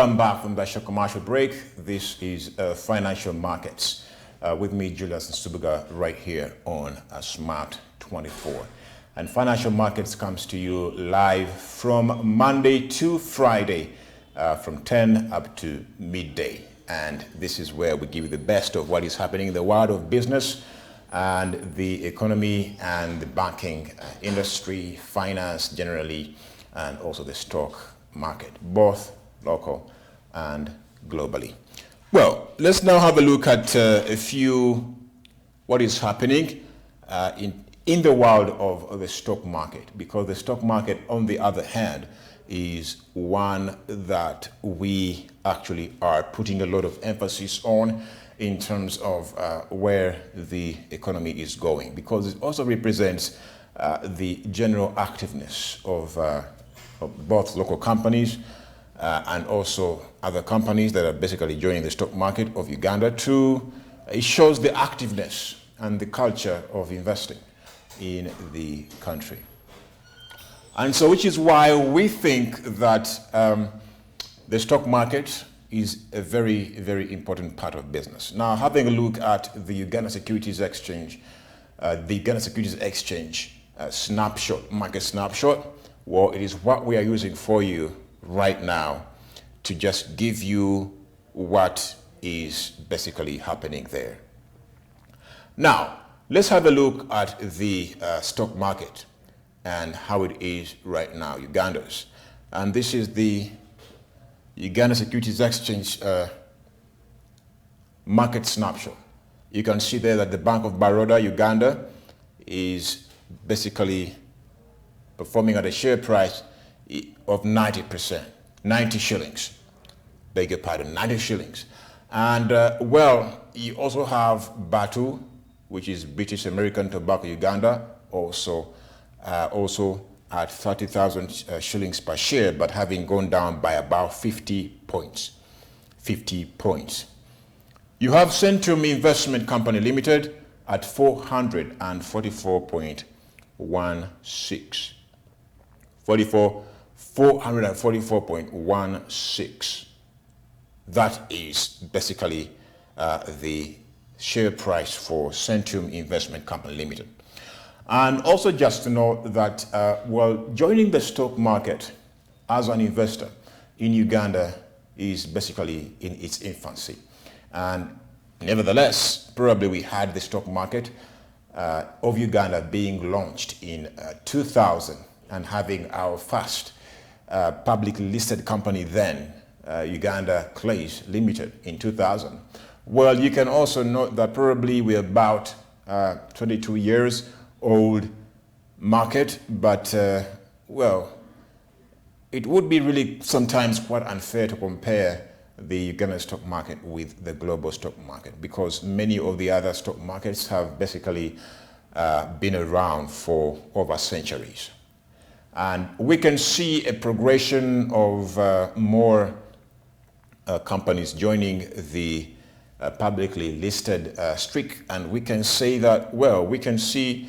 Welcome back from that short commercial break. This is Financial Markets with me, Julius Nsubuga, right here on Smart 24. And Financial Markets comes to you live from Monday to Friday from 10 up to midday. And this is where we give you the best of what is happening in the world of business and the economy and the banking industry, finance generally, and also the stock market, both local and globally. Well, let's now have a look at a few what is happening in the world of the stock market, because the stock market, on the other hand, is one that we actually are putting a lot of emphasis on in terms of where the economy is going, because it also represents the general activeness of both local companies and also other companies that are basically joining the stock market of Uganda too. It shows the activeness and the culture of investing in the country. And so which is why we think that the stock market is a very, very important part of business. Now, having a look at the Uganda Securities Exchange, snapshot, market snapshot, well, it is what we are using for you right now to just give you what is basically happening there. Now, let's have a look at the stock market and how it is right now, Uganda's. And this is the Uganda Securities Exchange market snapshot. You can see there that the Bank of Baroda, Uganda, is basically performing at a share price of 90%, 90 shillings. Beg your pardon, 90 shillings. And well, you also have Batu, which is British American Tobacco Uganda, also at 30,000 shillings per share, but having gone down by about 50 points. 50 points. You have Centrum Investment Company Limited at 444.16. 444.16. That is basically the share price for Centrum Investment Company Limited. And also just to note that, well, joining the stock market as an investor in Uganda is basically in its infancy. And nevertheless, probably we had the stock market of Uganda being launched in 2000 and having our first publicly listed company then, Uganda Clays Limited, in 2000. Well, you can also note that probably we're about 22 years old market, but well, it would be really sometimes quite unfair to compare the Uganda stock market with the global stock market, because many of the other stock markets have basically been around for over centuries. And we can see a progression of more companies joining the publicly listed streak, and we can say that, well, we can see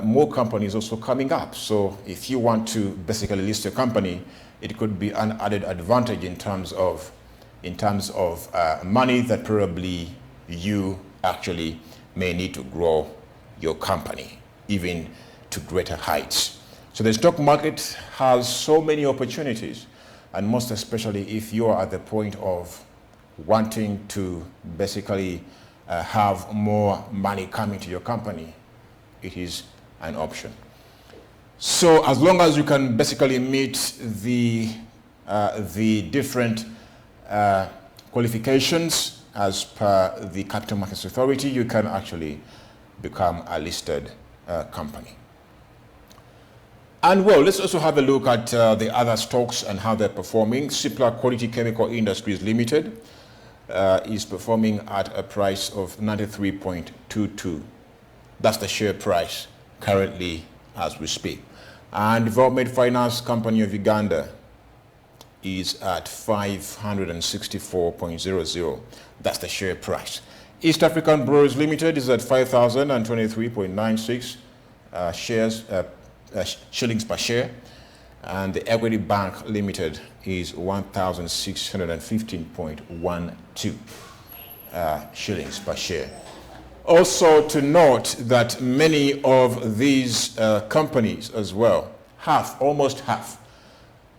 more companies also coming up. So if you want to basically list a company, it could be an added advantage in terms of money that probably you actually may need to grow your company even to greater heights. So the stock market has so many opportunities, and most especially if you are at the point of wanting to basically have more money coming to your company, it is an option. So as long as you can basically meet the different qualifications as per the Capital Markets Authority, you can actually become a listed company. And well, let's also have a look at the other stocks and how they're performing. Simpler Quality Chemical Industries Limited is performing at a price of 93.22. That's the share price currently as we speak. And Development Finance Company of Uganda is at 564.00. That's the share price. East African Brewers Limited is at 5,023.96 shillings per share. and the Equity Bank Limited is 1,615.12 shillings per share. Also to note that many of these companies as well, almost half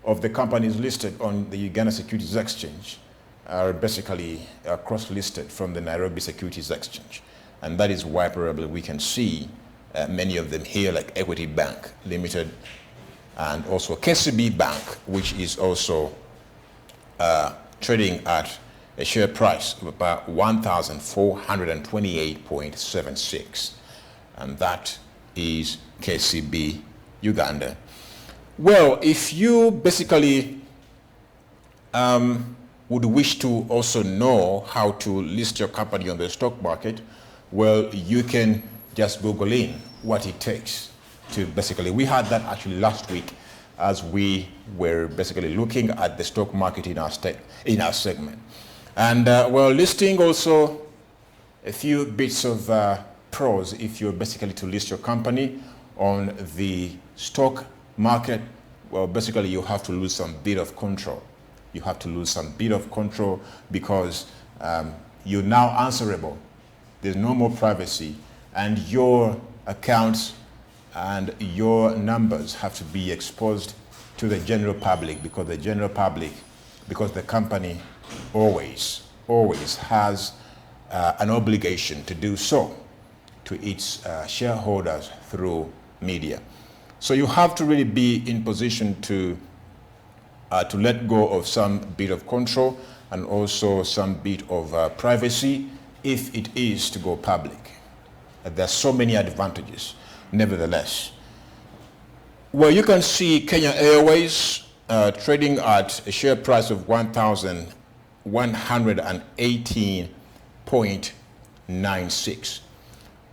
of the companies listed on the Uganda Securities Exchange are basically cross-listed from the Nairobi Securities Exchange. And that is why probably we can see many of them here, like Equity Bank Limited and also KCB Bank, which is also trading at a share price of about 1,428.76. And that is KCB Uganda. Well, if you basically would wish to also know how to list your company on the stock market, well, you can just Google in what it takes to basically, we had that actually last week as we were basically looking at the stock market in our segment. And well, listing also a few bits of pros if you're basically to list your company on the stock market. Well, basically you have to lose some bit of control. You have to lose some bit of control because you're now answerable. There's no more privacy, and your accounts and your numbers have to be exposed to the general public, because the company always has an obligation to do so to its shareholders through media. So you have to really be in position to let go of some bit of control and also some bit of privacy if it is to go public. There's so many advantages, nevertheless. Well, you can see Kenya Airways trading at a share price of 1,118.96.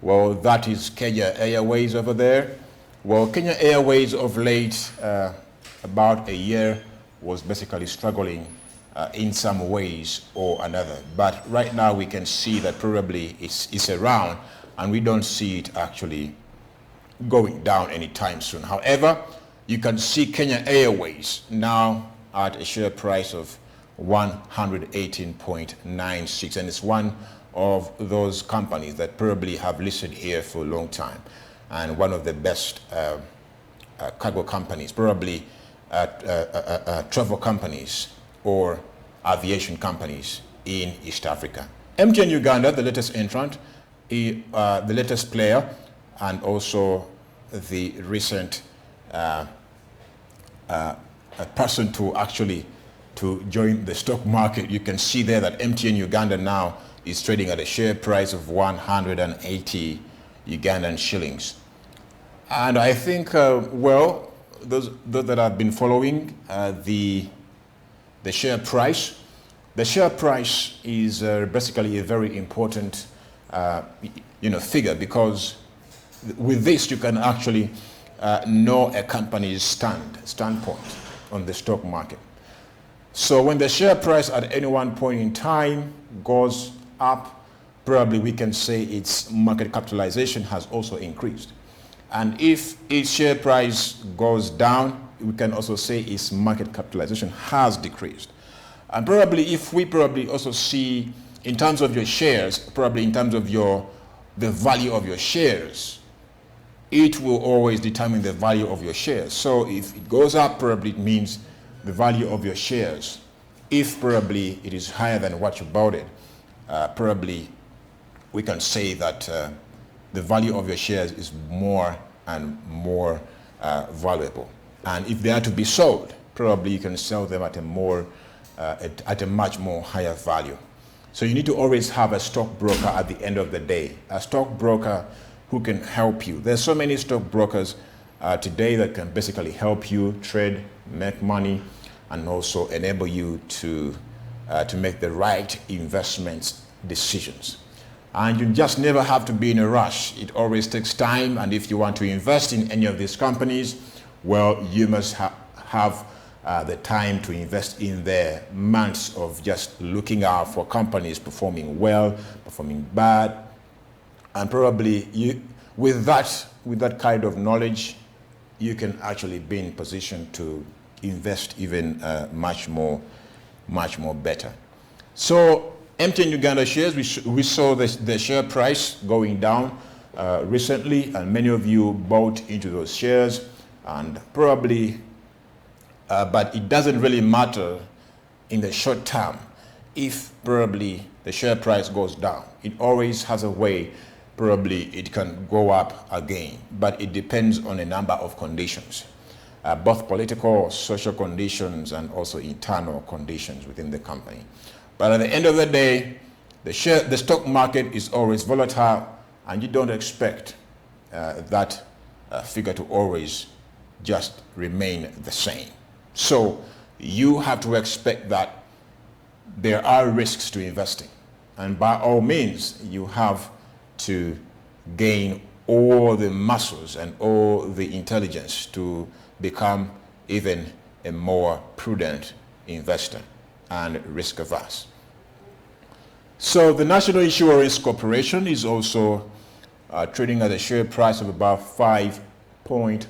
Well, that is Kenya Airways over there. Well, Kenya Airways of late, about a year, was basically struggling in some ways or another. But right now we can see that probably it's around, and we don't see it actually going down anytime soon. However, you can see Kenya Airways now at a share price of 118.96, and it's one of those companies that probably have listed here for a long time, and one of the best cargo companies, probably travel companies or aviation companies in East Africa. MTN Uganda, the latest entrant, the latest player, and also the recent person to actually to join the stock market. You can see there that MTN Uganda now is trading at a share price of 180 Ugandan shillings. And I think, well, those that have been following the share price is basically a very important figure, because with this you can actually know a company's standpoint on the stock market. So when the share price at any one point in time goes up, probably we can say its market capitalization has also increased. And if its share price goes down, we can also say its market capitalization has decreased. And probably if we probably also see in terms of your shares, probably in terms of the value of your shares, it will always determine the value of your shares. So if it goes up, probably it means the value of your shares. If probably it is higher than what you bought it, probably we can say that the value of your shares is more and more valuable. And if they are to be sold, probably you can sell them at a much more higher value. So you need to always have a stockbroker at the end of the day, a stockbroker who can help you. There's so many stockbrokers today that can basically help you trade, make money, and also enable you to make the right investment decisions. And you just never have to be in a rush. It always takes time, and if you want to invest in any of these companies, well, you must have the time to invest in their months of just looking out for companies performing well, performing bad, and probably with that kind of knowledge, you can actually be in position to invest even much more better. So MTN Uganda shares, we saw the share price going down recently, and many of you bought into those shares, and probably, but it doesn't really matter in the short term if probably the share price goes down. It always has a way, probably it can go up again, but it depends on a number of conditions, both political, social conditions, and also internal conditions within the company. But at the end of the day, the stock market is always volatile, and you don't expect that figure to always just remain the same. So you have to expect that there are risks to investing, and by all means you have to gain all the muscles and all the intelligence to become even a more prudent investor and risk averse. So the National Insurance Corporation is also trading at a share price of about 5.10.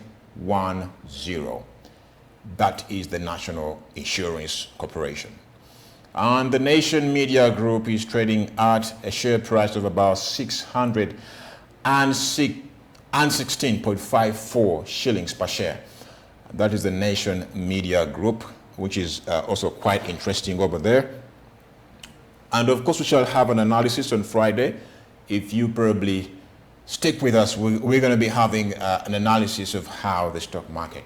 That is the National Insurance Corporation. And the Nation Media Group is trading at a share price of about 616.54 shillings per share. That is the Nation Media Group, which is also quite interesting over there. And of course, we shall have an analysis on Friday. If you probably stick with us, we're going to be having an analysis of how the stock market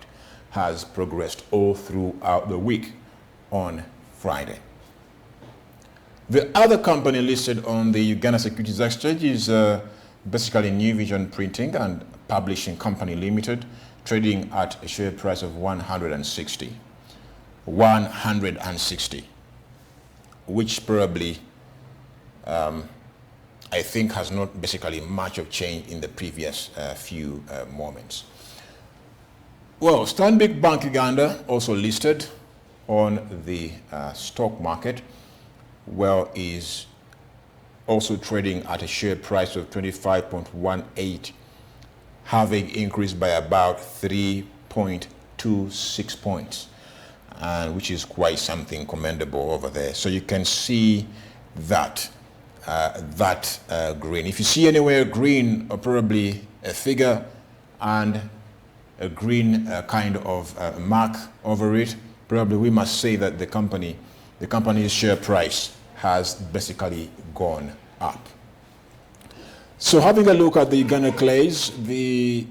has progressed all throughout the week on Friday. The other company listed on the Uganda Securities Exchange is basically New Vision Printing and Publishing Company Limited, trading at a share price of 160, which probably I think has not basically much of change in the previous few moments. Well, Stanbic Bank Uganda, also listed on the stock market, well, is also trading at a share price of 25.18, having increased by about 3.26 points, which is quite something commendable over there. So you can see that green. If you see anywhere green, or probably a figure and a green kind of mark over it, probably we must say that the company's share price has basically gone up. So having a look at the Uganda Clays, the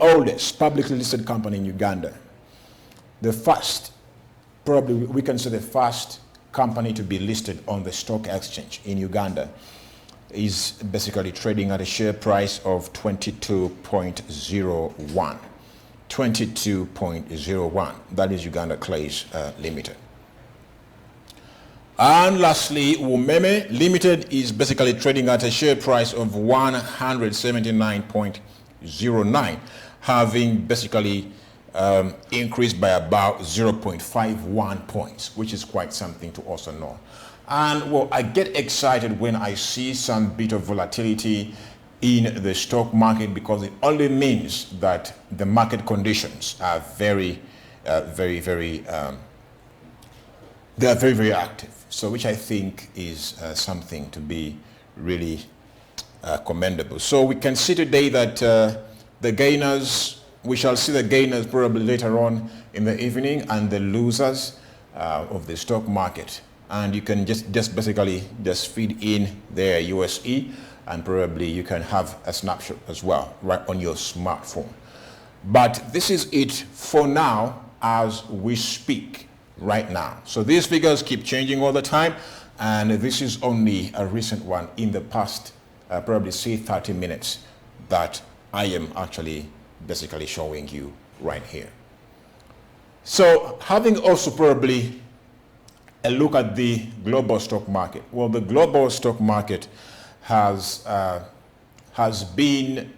oldest publicly listed company in Uganda, the first, probably we can say the first company to be listed on the stock exchange in Uganda, is basically trading at a share price of 22.01. 22.01. That is Uganda Clays Limited. And lastly, Umeme Limited is basically trading at a share price of 179.09, having basically increased by about 0.51 points, which is quite something to also know. And well, I get excited when I see some bit of volatility in the stock market, because it only means that the market conditions are very active. So which I think is something to be really commendable. So we can see today that the gainers, we shall see the gainers probably later on in the evening, and the losers of the stock market. And you can just basically just feed in their USE, and probably you can have a snapshot as well right on your smartphone. But this is it for now as we speak right now. So these figures keep changing all the time, and this is only a recent one in the past probably say 30 minutes that I am actually basically showing you right here. So having also probably a look at the global stock market. Well, the global stock market has been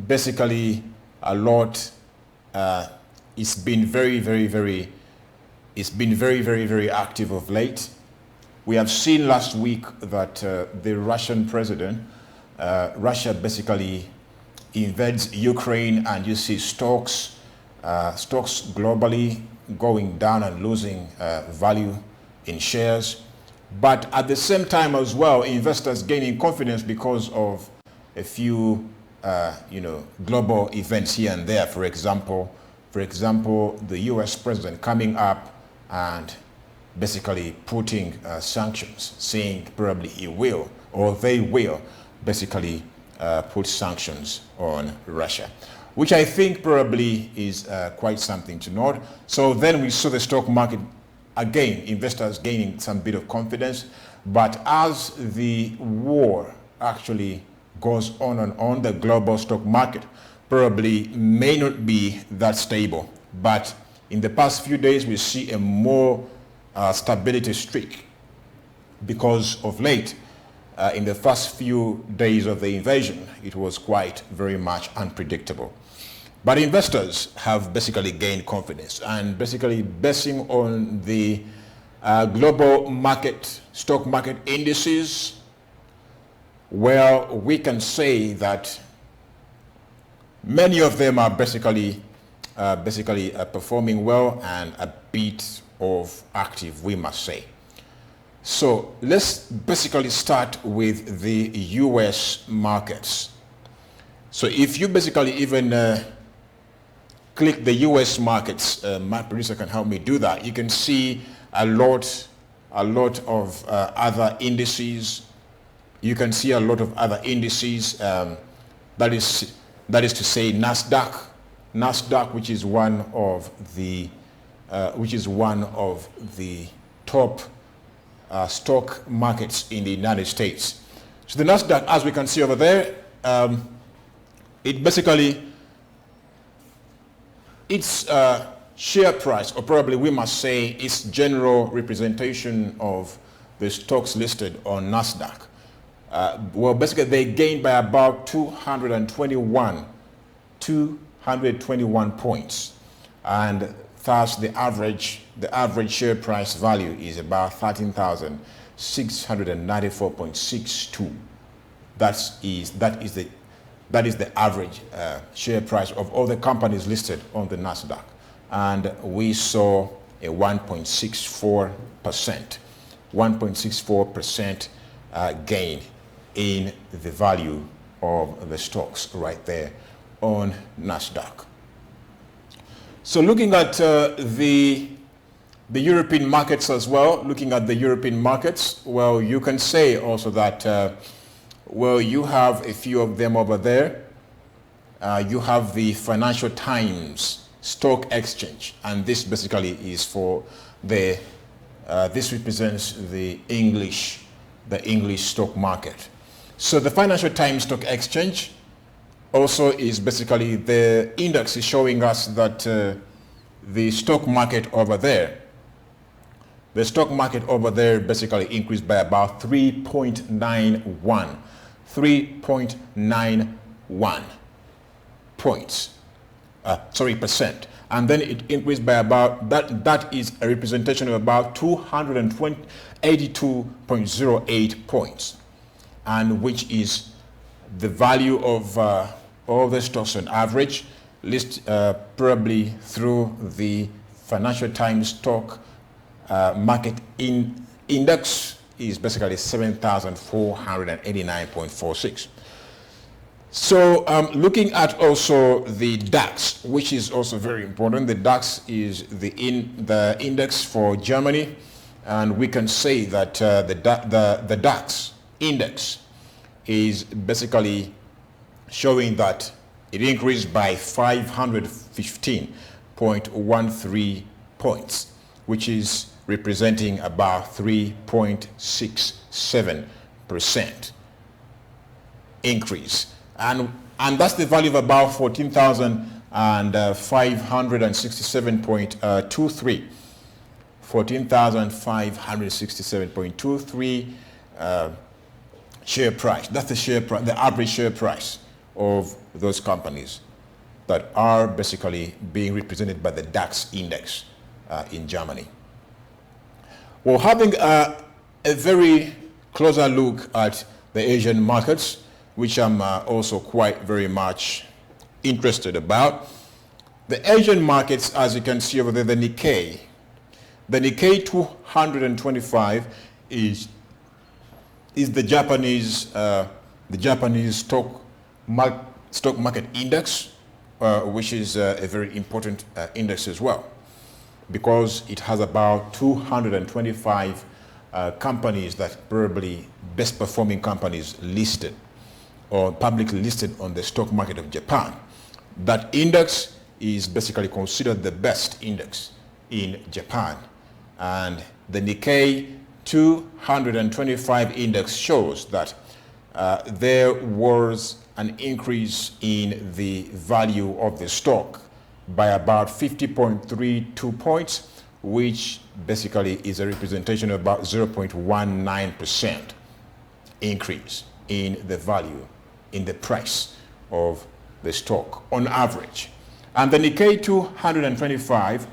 basically a lot. It's been very active of late. We have seen last week that the Russian president, Russia basically invades Ukraine, and you see stocks globally going down and losing value in shares. But at the same time as well, investors gaining confidence because of a few global events here and there. For example, the US president coming up and basically putting sanctions, saying probably he will, or they will basically put sanctions on Russia, which I think probably is quite something to note. So then we saw the stock market, again, investors gaining some bit of confidence. But as the war actually goes on and on, the global stock market probably may not be that stable. But in the past few days, we see a more stability streak, because of late, in the first few days of the invasion, it was quite very much unpredictable. But investors have basically gained confidence, and basically basing on the global market, stock market indices, well, we can say that many of them are basically performing well and a bit of active, we must say. So let's basically start with the US markets. So if you basically even click the US markets, my producer can help me do that, you can see a lot of other indices. You can see a lot of other indices, that is to say NASDAQ, which is one of the top stock markets in the United States. So the NASDAQ, as we can see over there, it basically, its share price, or probably we must say its general representation of the stocks listed on NASDAQ, well, basically they gained by about 221 points, and thus the average share price value is about 13,694.62. That is the average share price of all the companies listed on the NASDAQ, and we saw a 1.64% gain in the value of the stocks right there on NASDAQ. So looking at the European markets as well, well, you can say also that, well, you have a few of them over there. You have the Financial Times Stock Exchange, and this basically is for the, this represents the English stock market. So the Financial Times Stock Exchange also is basically, the index is showing us that the stock market over there basically increased by about 3.91 points, percent. And then it increased by about, that is a representation of about 282.08 points, and which is the value of all the stocks on average, list probably through the Financial Times stock market index is basically 7,489.46. So looking at also the DAX, which is also very important. The DAX is the index for Germany, and we can say that the DAX index is basically showing that it increased by 515.13 points, which is representing about 3.67% increase. And that's the value of about 14,567.23. 14,567.23 share price. That's the share price, the average share price of those companies that are basically being represented by the DAX index in Germany. Well, having a very closer look at the Asian markets, which I'm also quite very much interested about. The Asian markets, as you can see over there, the Nikkei 225 is the Japanese stock market index, which is a very important index as well, because it has about 225 companies that probably best performing companies listed or publicly listed on the stock market of Japan. That index is basically considered the best index in Japan. And the Nikkei 225 index shows that there was an increase in the value of the stock by about 50.32 points, which basically is a representation of about 0.19% increase in the value, in the price of the stock on average. And the Nikkei 225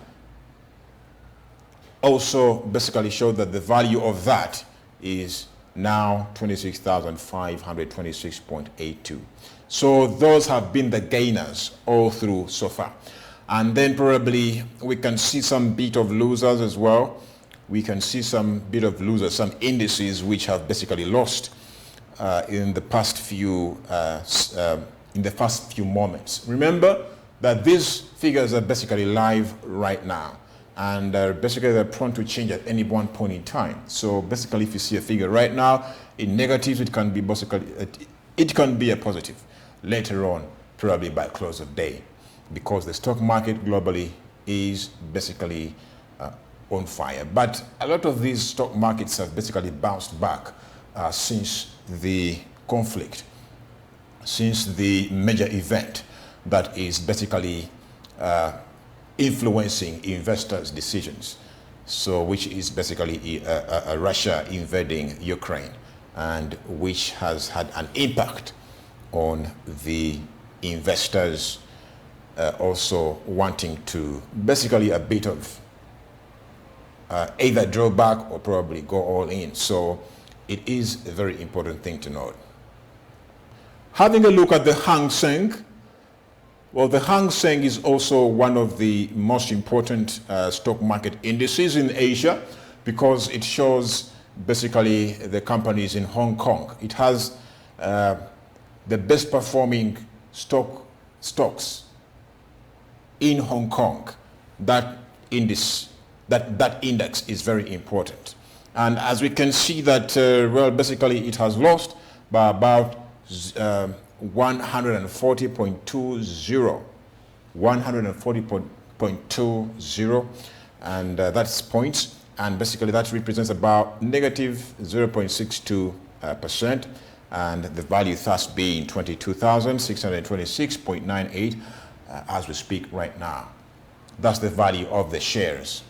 also basically showed that the value of that is now 26,526.82. So those have been the gainers all through so far. And then probably we can see some bit of losers as well. We can see some bit of losers, some indices which have basically lost in the past few moments. Remember that these figures are basically live right now, and basically they're prone to change at any one point in time. So basically, if you see a figure right now in negatives, it can be basically it can be a positive later on, probably by close of day, because the stock market globally is basically on fire. But a lot of these stock markets have basically bounced back since the conflict, since the major event that is basically influencing investors' decisions. So which is basically Russia invading Ukraine, and which has had an impact on the investors also wanting to basically a bit of either draw back or probably go all in. So it is a very important thing to note. Having a look at the Hang Seng, well, the Hang Seng is also one of the most important stock market indices in Asia, because it shows basically the companies in Hong Kong. It has the best performing stocks in Hong Kong. That index is very important. And as we can see that, well, basically it has lost by about 140.20, and that's points, and basically that represents about negative 0.62%, and the value thus being 22,626.98 as we speak right now. That's the value of the shares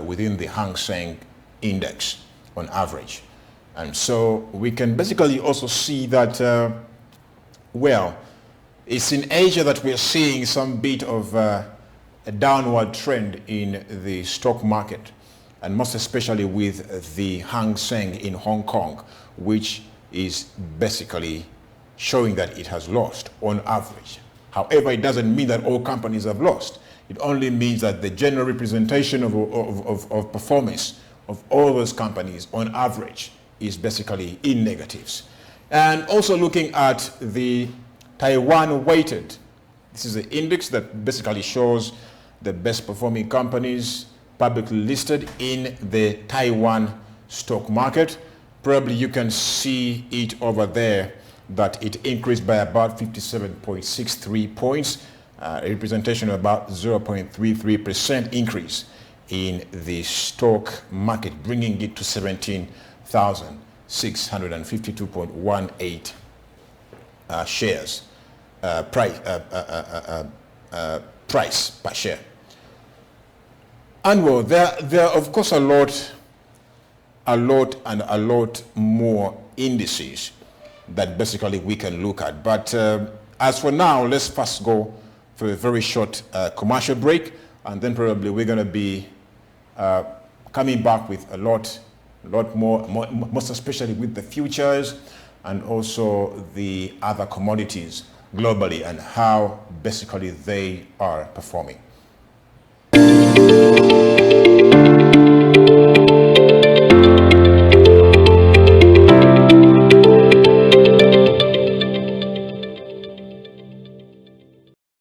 within the Hang Seng index on average. And so we can basically also see that, well, it's in Asia that we're seeing some bit of a downward trend in the stock market, and most especially with the Hang Seng in Hong Kong, which is basically showing that it has lost on average. However, it doesn't mean that all companies have lost. It only means that the general representation of performance of all those companies on average is basically in negatives. And also looking at the Taiwan weighted, this is an index that basically shows the best performing companies publicly listed in the Taiwan stock market. Probably you can see it over there that it increased by about 57.63 points, a representation of about 0.33% increase in the stock market, bringing it to 17,652.18 shares price per share. And well, there are of course a lot more indices that basically we can look at. But as for now, let's first go for a very short commercial break, and then probably we're going to be coming back with a lot more, most especially with the futures and also the other commodities globally and how basically they are performing?